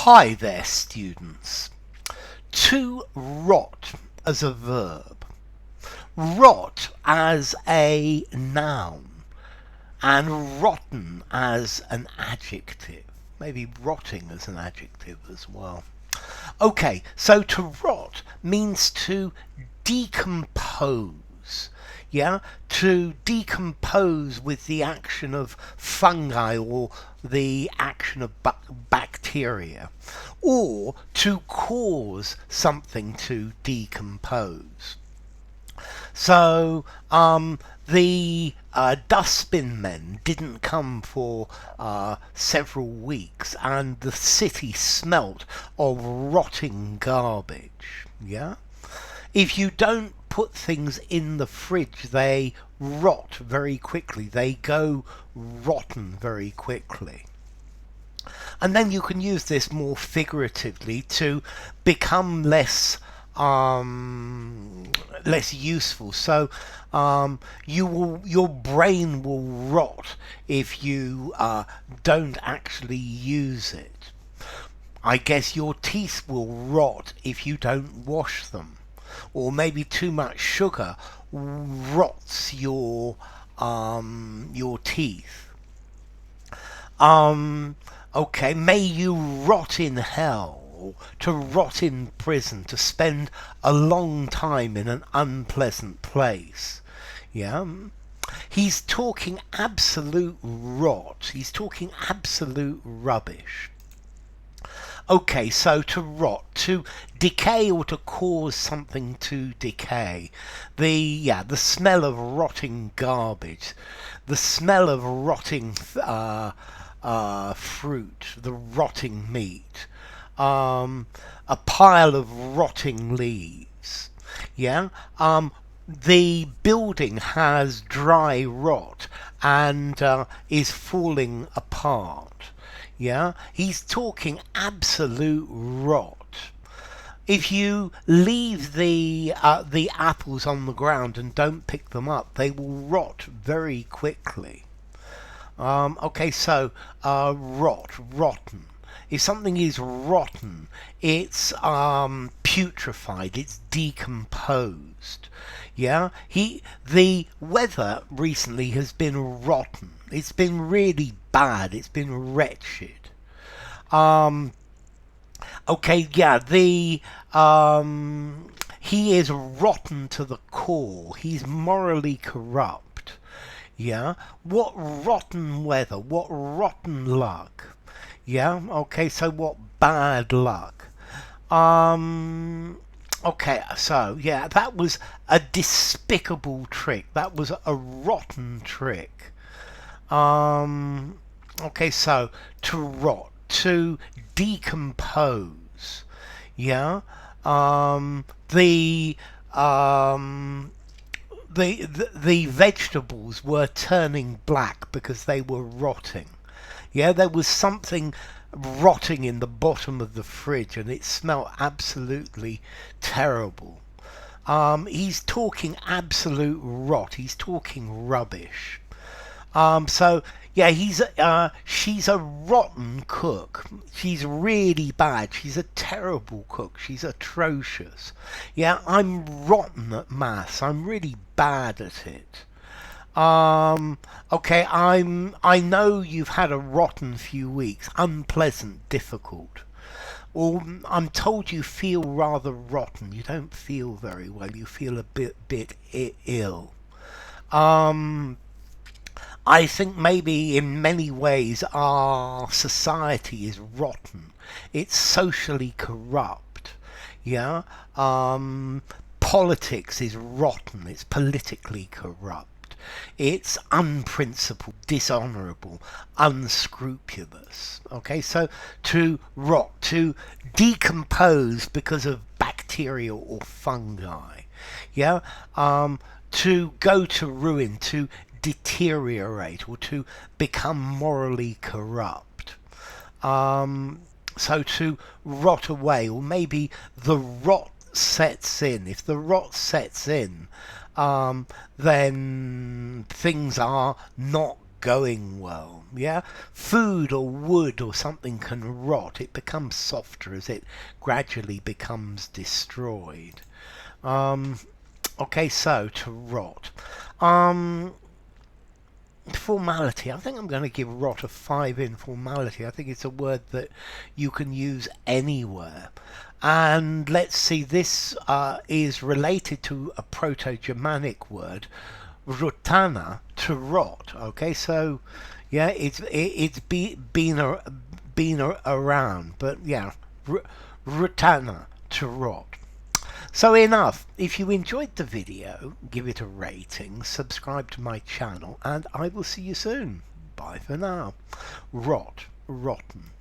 Hi there, students. To rot as a verb, rot as a noun, and rotten as an adjective. Maybe rotting as an adjective as well. Okay, so to rot means to decompose. Yeah, to decompose with the action of fungi or the action of bacteria, or to cause something to decompose. So the dustbin men didn't come for several weeks, and the city smelt of rotting garbage. Yeah? If you don't put things in the fridge, they rot very quickly. They go rotten very quickly. And then you can use this more figuratively to become less useful. So your brain will rot if you don't actually use it. I guess your teeth will rot if you don't wash them. Or maybe too much sugar rots your teeth. Okay, may you rot in hell, to rot in prison, to spend a long time in an unpleasant place. Yeah? He's talking absolute rot. He's talking absolute rubbish. Okay, so to rot, to decay or to cause something to decay. The smell of rotting garbage, the smell of rotting fruit, the rotting meat, a pile of rotting leaves. Yeah, the building has dry rot and is falling apart. Yeah, he's talking absolute rot. If you leave the apples on the ground and don't pick them up, they will rot very quickly. Okay, so rotten. If something is rotten, it's putrefied, it's decomposed. Yeah, the weather recently has been rotten. It's been really bad. It's been wretched. Okay, yeah, he is rotten to the core. He's morally corrupt. Yeah, what rotten weather, what rotten luck. Yeah, okay, so what bad luck. Okay, so yeah, that was a despicable trick. That was a rotten trick. Okay, so to rot, to decompose. Yeah. The vegetables were turning black because they were rotting. Yeah, there was something rotting in the bottom of the fridge and it smelled absolutely terrible. He's talking absolute rot. He's talking rubbish. So yeah, she's a rotten cook. She's really bad. She's a terrible cook. She's atrocious. Yeah, I'm rotten at maths. I'm really bad at it. Okay, I know you've had a rotten few weeks, unpleasant, difficult. Or I'm told you feel rather rotten. You don't feel very well. You feel a bit ill. I think maybe in many ways our society is rotten. It's socially corrupt. Yeah. Politics is rotten. It's politically corrupt. It's unprincipled, dishonourable, unscrupulous. Okay, so to rot, to decompose because of bacteria or fungi. Yeah, to go to ruin, to deteriorate, or to become morally corrupt. So to rot away, or maybe the rot sets in. If the rot sets in, then things are not going well. Yeah, food or wood or something can rot. It becomes softer as it gradually becomes destroyed. Okay, so to rot. Formality. I think I'm going to give rot a 5 in formality. I think it's a word that you can use anywhere. And let's see, this is related to a Proto-Germanic word, rutana, to rot. Okay, so yeah, it's been around, but yeah, rutana, to rot. So enough. If you enjoyed the video, give it a rating, subscribe to my channel, and I will see you soon. Bye for now. Rot, rotten.